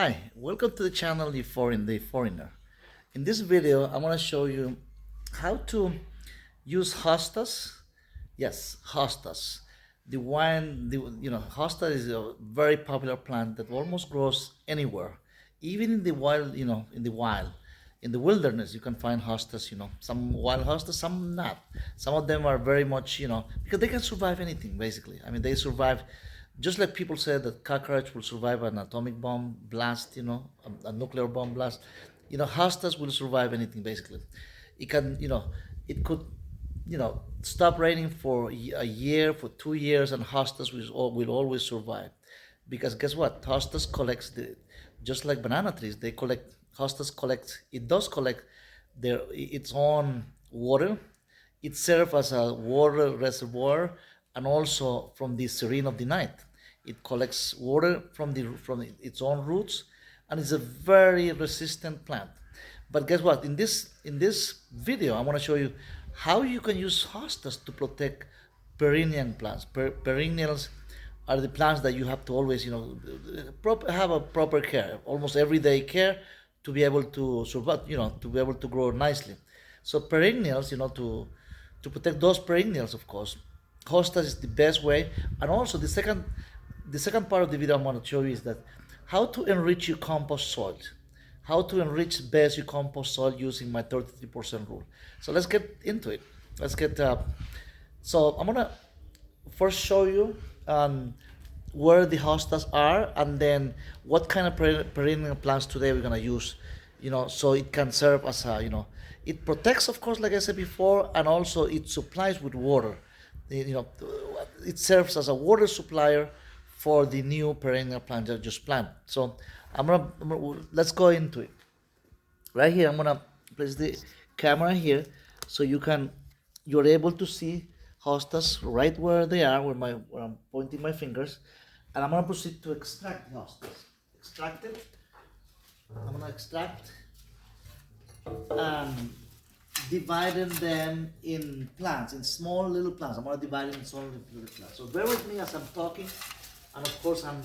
Hi, welcome to the channel The Foreigner. In this video, I want to show you how to use hostas. Yes, hostas. Hosta is a very popular plant that almost grows anywhere, even in the wild. In the wilderness, you can find hostas. Some wild hostas, some not. Some of them are very much, because they can survive anything basically. I mean, they survive just like people say that cockroach will survive an atomic bomb blast, a nuclear bomb blast. Hostas will survive anything basically. It could, stop raining for a year, for 2 years, and hostas will always survive. Because guess what? Hostas collects just like banana trees. Hostas collect. It does collect its own water. It serves as a water reservoir, and also from the serene of the night. It collects water from its own roots, and it's a very resistant plant. But guess what? In this video, I want to show you how you can use hostas to protect perennial plants. Perennials are the plants that you have to always, have a proper care, almost everyday care, to be able to survive, to be able to grow nicely. So perennials, to protect those perennials, of course, hostas is the best way. And also the second part of the video I'm going to show you is that how to enrich your compost soil, how to enrich best your compost soil using my 33% rule. So let's get into it. Let's get. So I'm gonna first show you where the hostas are, and then what kind of perennial plants today we're gonna use. So it can serve as it protects, of course, like I said before, and also it supplies with water. You know, it serves as a water supplier for the new perennial plant that I just planted. So let's go into it. Right here, I'm gonna place the camera here so you're able to see hostas right where they are, where I'm pointing my fingers, and I'm gonna proceed to extract the hostas. Extract it. I'm gonna extract and dividing them in plants, in small little plants. I'm gonna divide it in small little plants. So bear with me as I'm talking, and of course I'm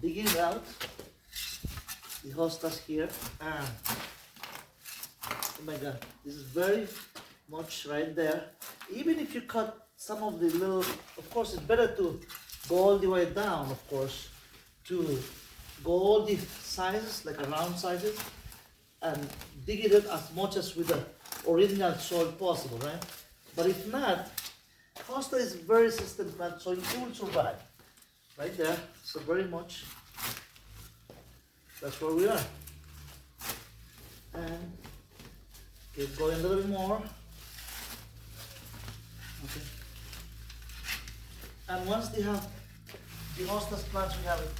digging out the hostas here. Oh my God, this is very much right there. Even if you cut some of the little, of course it's better to go all the way down, of course, to go all the sizes, like around sizes, and dig it up as much as with the original soil possible, right? But if not, hosta is very resistant plant, so it will survive. Right there, so very much, that's where we are. And keep going a little bit more. Okay. And once they have the hostas plants, we have it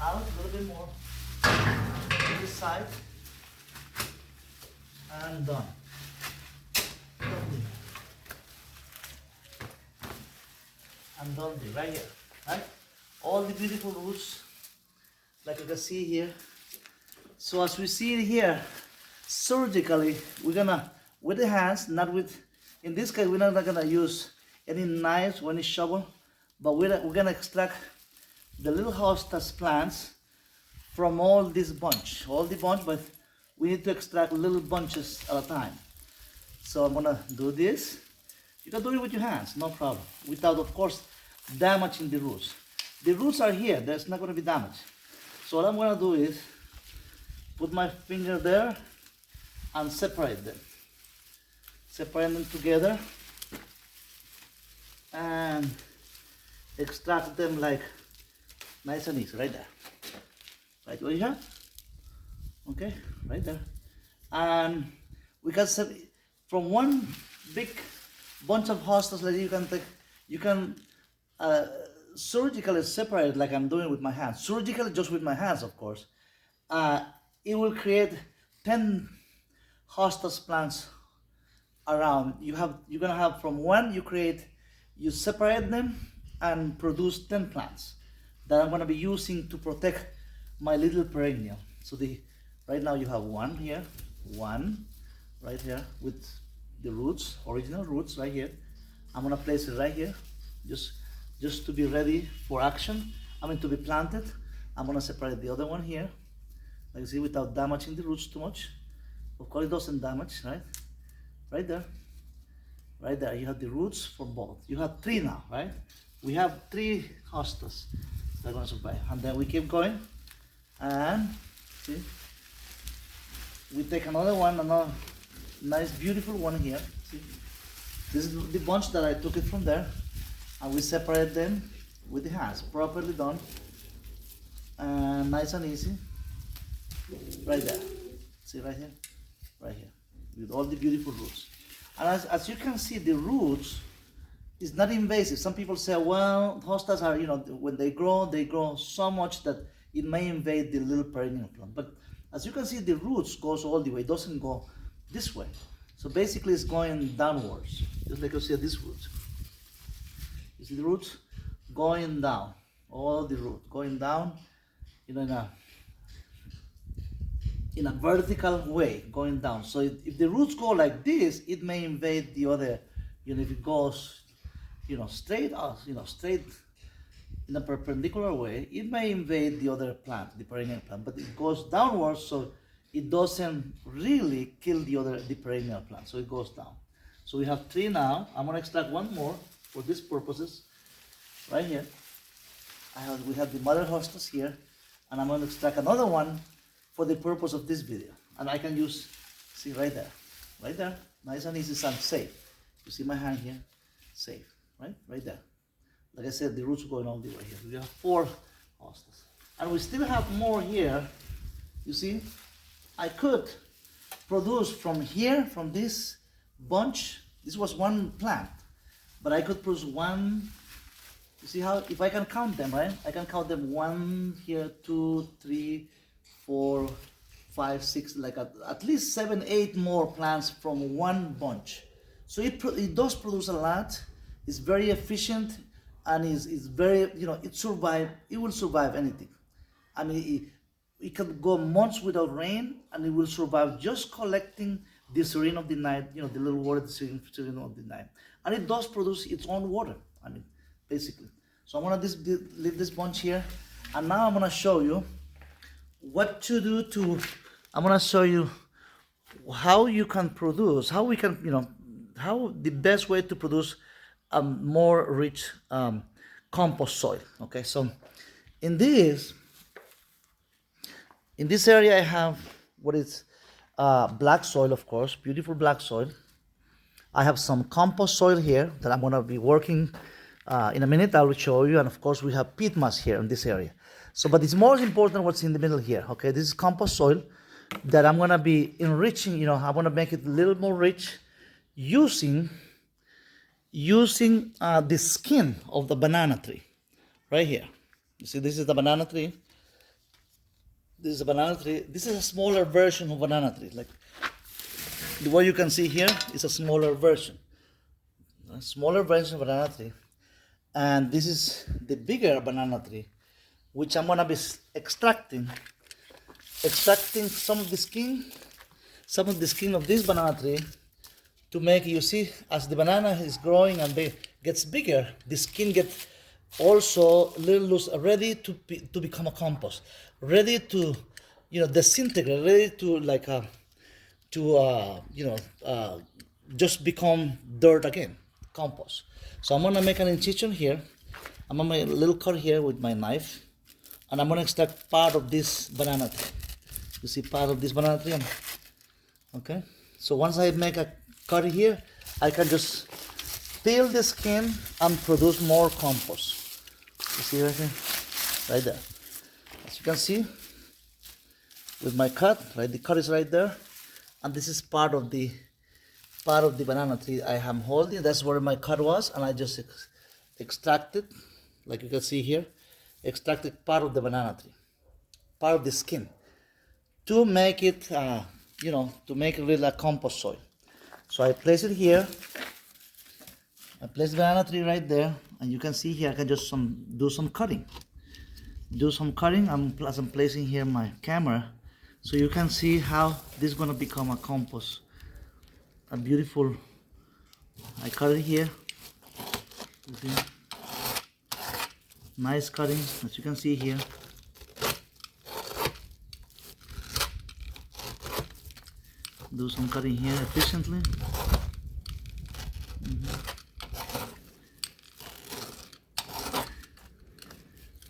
out a little bit more to this side, and done. And done right here, right? All the beautiful roots, like you can see here. So as we see it here, surgically, we're gonna, with the hands, not with, in this case, we're not gonna use any knives or any shovel, but we're gonna extract the little hostas plants from all this bunch, but we need to extract little bunches at a time. So I'm gonna do this. You can do it with your hands, no problem, without, of course, damaging the roots. The roots are here, there's not gonna be damage. So what I'm gonna do is put my finger there and separate them. Separate them together and extract them like nice and easy, right there. Right where you have. Okay, right there. And we can set from one big bunch of hostas that you can surgically separate, like I'm doing with my hands. Surgically, just with my hands, of course. It will create 10 hostas plants around. You're gonna have from one, you separate them and produce 10 plants that I'm gonna be using to protect my little perennial. So right now you have one here, one right here with the roots, original roots right here. I'm gonna place it right here, just to be ready for action. I mean, to be planted. I'm gonna separate the other one here like you see, without damaging the roots too much. Of course, it doesn't damage, right? Right there. Right there, you have the roots for both. You have 3 now, right? We have 3 hostas that are going to survive. And then we keep going. And see, we take another one, another nice, beautiful one here. See, this is the bunch that I took it from there. And we separate them with the hands, properly done. And nice and easy. Right there. See, right here? Right here. With all the beautiful roots. And as you can see, the roots is not invasive. Some people say, well, hostas are, when they grow so much that it may invade the little perennial plant. But as you can see, the roots goes all the way. It doesn't go this way. So basically, it's going downwards. Just like you see these roots. You see the roots going down. All the roots going down, in a vertical way, going down. So if the roots go like this, it may invade the other, if it goes, straight out, straight in a perpendicular way, it may invade the other plant, the perennial plant, but it goes downwards, so it doesn't really kill the perennial plant, so it goes down. So we have 3 now. I'm gonna extract 1 more for these purposes, right here. We have the mother hostas here, and I'm gonna extract another one for the purpose of this video. And I can use, see right there, nice and easy and safe. You see my hand here, safe, right there. Like I said, the roots are going all the way here. We have 4 hostas. And we still have more here. You see, I could produce from here, from this bunch, this was 1 plant, but I could produce 1, you see how, if I can count them, right? I can count them 1 here, 2, 3, 4, 5, 6, like at least 7, 8 more plants from 1 bunch. So it does produce a lot. It's very efficient, and is very, it will survive anything. I mean, it can go months without rain, and it will survive just collecting the serene of the night, the little water, the serene of the night. And it does produce its own water, I mean, basically. So I'm gonna leave this bunch here, and now I'm gonna show you what to do I'm gonna show you how you can produce, how we can, how the best way to produce a more rich compost soil. Okay, so in this area I have what is black soil, of course, beautiful black soil. I have some compost soil here that I'm gonna be working in a minute. I will show you, and of course we have peat moss here in this area. So, but it's more important what's in the middle here. Okay, this is compost soil that I'm gonna be enriching. I wanna make it a little more rich using the skin of the banana tree, right here. You see, this is the banana tree. This is a banana tree. This is a smaller version of banana tree. Like the way you can see here is a smaller version. A smaller version of banana tree. And this is the bigger banana tree, which I'm gonna be extracting some of the skin of this banana tree to make, you see, as the banana is growing and gets bigger, the skin gets also a little loose, ready to become a compost, ready to, disintegrate, ready to just become dirt again, compost. So I'm gonna make an incision here. I'm gonna make a little cut here with my knife, and I'm gonna extract part of this banana tree. You see part of this banana tree? Okay. So once I make a cut here, I can just peel the skin and produce more compost. You see right here? Right there. As you can see, with my cut, right? The cut is right there, and this is part of the banana tree I am holding. That's where my cut was, and I just extracted, like you can see here, extracted part of the banana tree, part of the skin, to make it, to make it really a compost soil. So I place it here. I place the banana tree right there, and you can see here I can just do some cutting. As I'm placing here my camera, so you can see how this is gonna become a compost. A beautiful. I cut it here. You see? Nice cutting, as you can see here. do some cutting here efficiently.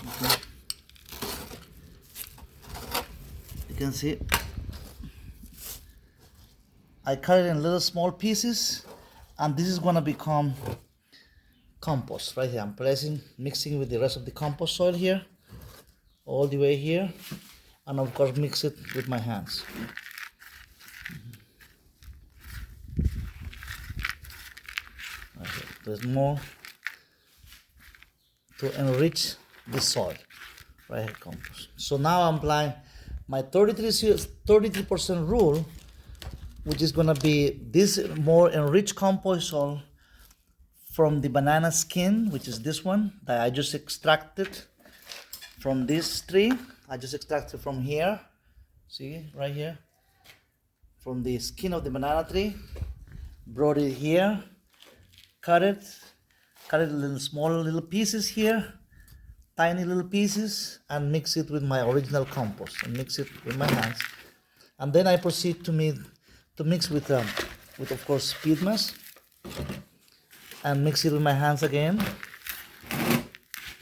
Okay. You can see I cut it in little small pieces, and this is gonna become compost right here. I'm mixing with the rest of the compost soil here, all the way here, and of course mix it with my hands. Okay. There's more to enrich the soil, right here, compost. So now I'm applying my 33% rule, which is gonna be this more enriched compost soil from the banana skin, which is this one that I just extracted from this tree. I just extracted from here, see right here, from the skin of the banana tree, brought it here, cut it little small little pieces here, tiny little pieces, and mix it with my original compost, and mix it with my hands. And then I proceed to mix with of course peatmas, and mix it with my hands again.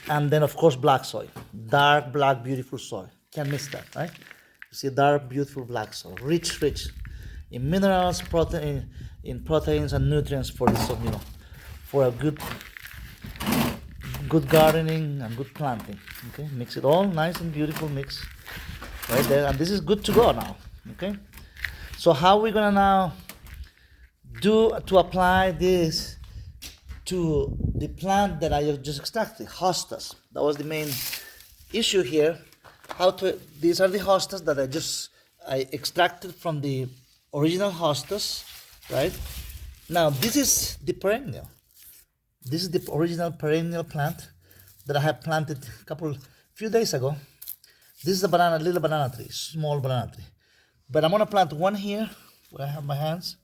And then of course black soil, dark black beautiful soil, can't miss that, right? You see dark beautiful black soil, rich in minerals, proteins and nutrients for this, for a good gardening and good planting. Okay, mix it all nice and beautiful mix right there, and this is good to go now. Okay, so how we're gonna now do to apply this to the plant that I just extracted, hostas. That was the main issue here. These are the hostas that I extracted from the original hostas, right? Now this is the perennial. This is the original perennial plant that I have planted few days ago. This is a little banana tree, small banana tree. But I'm gonna plant one here where I have my hands,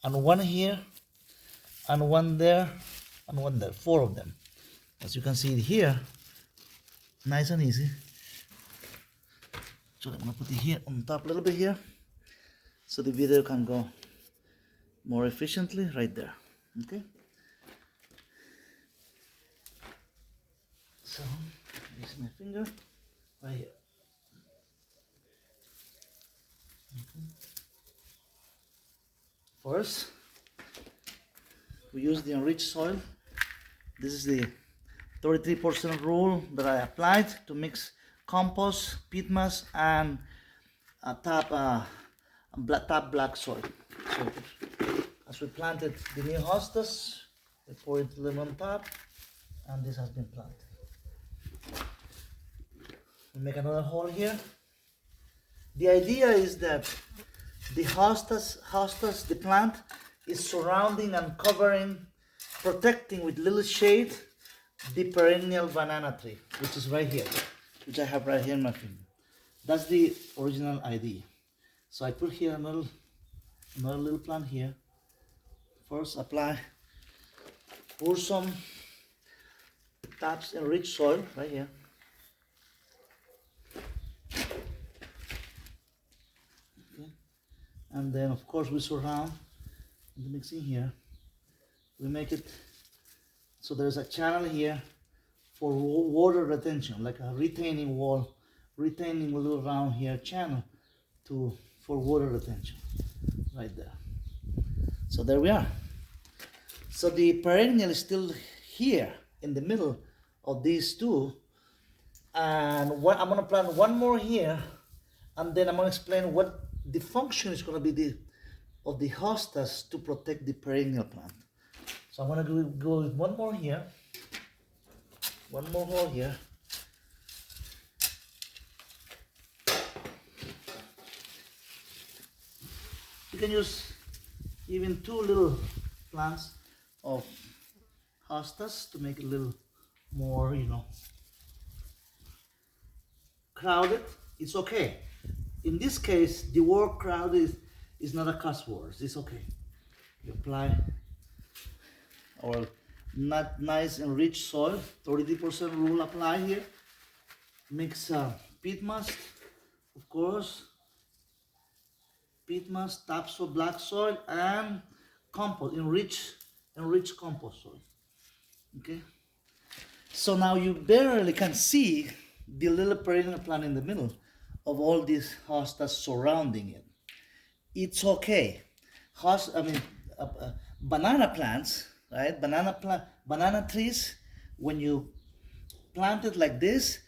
and one here, and one there, and one there, 4 of them. As you can see here, nice and easy. So I'm gonna put it here on top a little bit here, so the video can go more efficiently right there. Okay. So use my finger right here. Okay. First, we use the enriched soil. This is the 33% rule that I applied to mix compost, peatmas, and top black soil. So as we planted the new hostas, we poured them on top, and this has been planted. We make another hole here. The idea is that the hostas, the plant, is surrounding and covering, protecting with little shade the perennial banana tree, which is right here, which I have right here in my finger. That's the original idea. So I put here another little plant here. First pour some taps enriched soil right here. Okay. And then of course we surround the mixing here. We make it so there's a channel here for water retention, like a retaining wall, retaining little round here channel for water retention right there. So there we are. So the perennial is still here in the middle of these two, and I'm going to plant one more here, and then I'm going to explain what the function is going to be of the hostas to protect the perennial plant. So I'm going to go with one more here, one more hole here. You can use even 2 little plants of hostas to make it a little more, crowded. It's okay. In this case, the word crowded is not a cuss word. It's okay. You apply our nice and rich soil, 33% rule apply here. Mix peat moss, of course, peat moss, topsoil, black soil, and compost, enriched compost soil. Okay. So now you barely can see the little perennial plant in the middle of all these hostas surrounding it. It's okay. I mean, banana plants, right? Banana trees. When you plant it like this,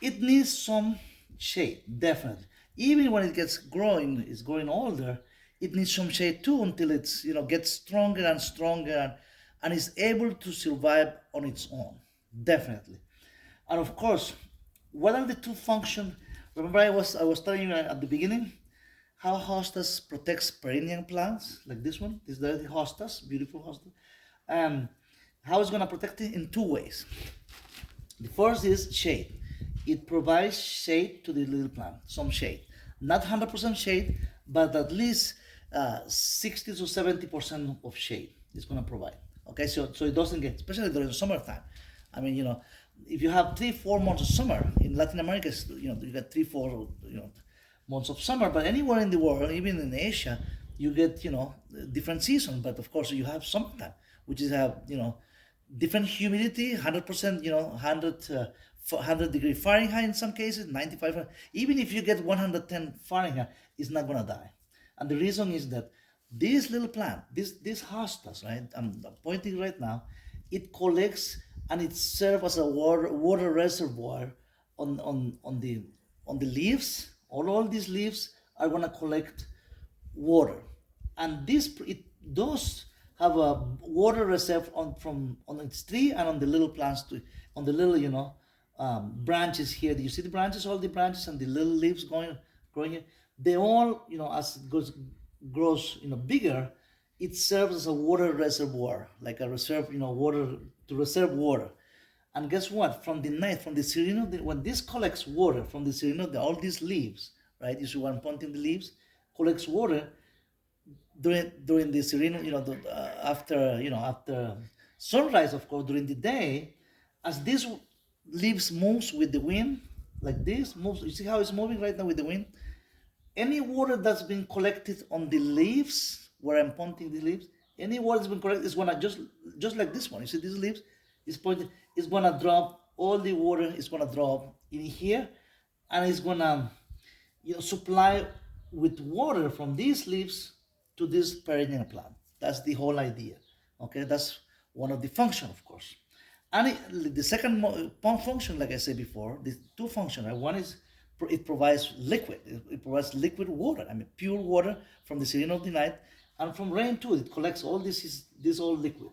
it needs some shade, definitely. Even when it gets growing, it's growing older, it needs some shade too until it's gets stronger and stronger and is able to survive on its own, definitely. And of course, what are the two functions? Remember, I was telling you at the beginning how hostas protects perennial plants like this one. This is the hostas, beautiful hostas. How it's gonna protect it in two ways. The first is shade. It provides shade to the little plant, some shade. Not 100% shade, but at least 60 to 70% of shade it's going to provide. Okay, so it doesn't get, especially during summertime. I mean, if you have 3-4 months of summer in Latin America, you get 3-4 months of summer. But anywhere in the world, even in Asia, you get different seasons. But of course, you have summertime, which is have different humidity, 100%, 100 degree Fahrenheit in some cases, 95. Even if you get 110 Fahrenheit, it's not gonna die. And the reason is that this little plant, this hostas, right? I'm pointing right now. It collects and it serves as a water reservoir on the leaves. All these leaves are gonna collect water, and it does have a water reserve on its tree and on the little plants too, on the little branches here. Do you see the branches? All the branches and the little leaves growing here. They all as it grows bigger, it serves as a water reservoir, like a reserve water to reserve water. And guess what? From the night, from the sereno, when this collects water from the sereno, all these leaves, right? You see one pointing the leaves, collects water during the sereno, after sunrise, of course, during the day, as this leaves moves with the wind, like this moves. You see how it's moving right now with the wind? Any water that's been collected on the leaves, where I'm pointing the leaves, any water that's been collected is gonna just like this one. You see these leaves? It's pointing. It's gonna drop. All the water is gonna drop in here, and it's gonna supply with water from these leaves to this perennial plant. That's the whole idea. Okay, that's one of the function, of course. And the second function, like I said before, the two functions. Right? One is it provides liquid. It provides liquid water. I mean, pure water from the serene of the night, and from rain too. It collects all this all liquid.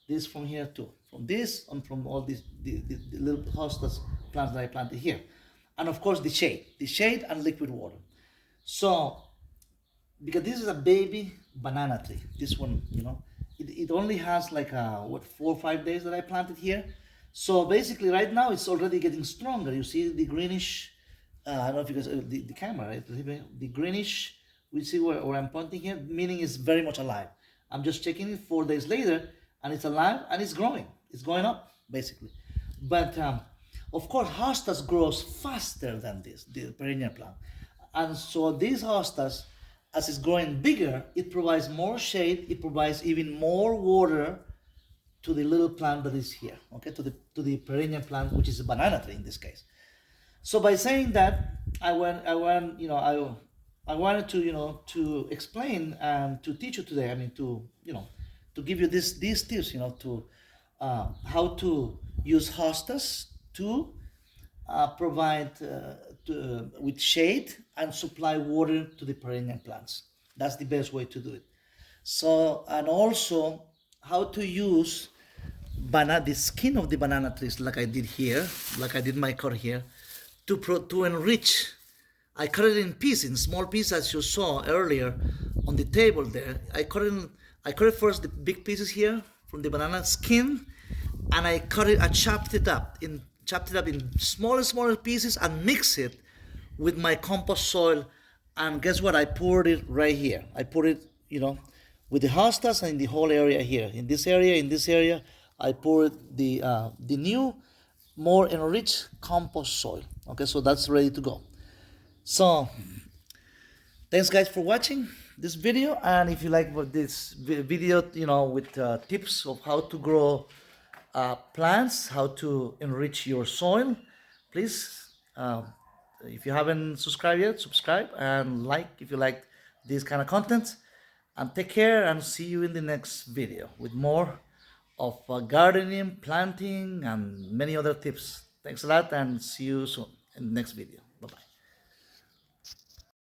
This from here too, from this and from all these the little hostas plants that I planted here, and of course the shade and liquid water. So, because this is a baby banana tree, this one, it only has like 4 or 5 days that I planted here. So basically, right now it's already getting stronger. You see the greenish. I don't know if you guys the camera, right? The greenish. We see where I'm pointing here, meaning it's very much alive. I'm just checking it 4 days later, and it's alive and it's growing. It's going up basically. But of course, hostas grows faster than the perennial plant, and so these hostas, as it's growing bigger, it provides more shade. It provides even more water to the little plant that is here. Okay, to the perennial plant, which is a banana tree in this case. So by saying that, I wanted to to explain and to teach you today. I mean to give you these tips, to how to use hostas to provide with shade and supply water to the perennial plants. That's the best way to do it. So, and also how to use the skin of the banana trees, like I did here, like I did my cut here, to enrich. I cut it in pieces, in small pieces, as you saw earlier on the table there. I cut it first, the big pieces here from the banana skin, and I chopped it up in smaller pieces and mix it with my compost soil. And guess what? I poured it right here. I poured it, with the hostas and in the whole area here. In this area, I poured the new, more enriched compost soil. Okay, so that's ready to go. So, thanks guys for watching. this video, and if you like what this video, with tips of how to grow plants, how to enrich your soil, please, if you haven't subscribed yet, subscribe and like if you like this kind of content. And take care, and see you in the next video with more of gardening, planting, and many other tips. Thanks a lot, and see you soon in the next video.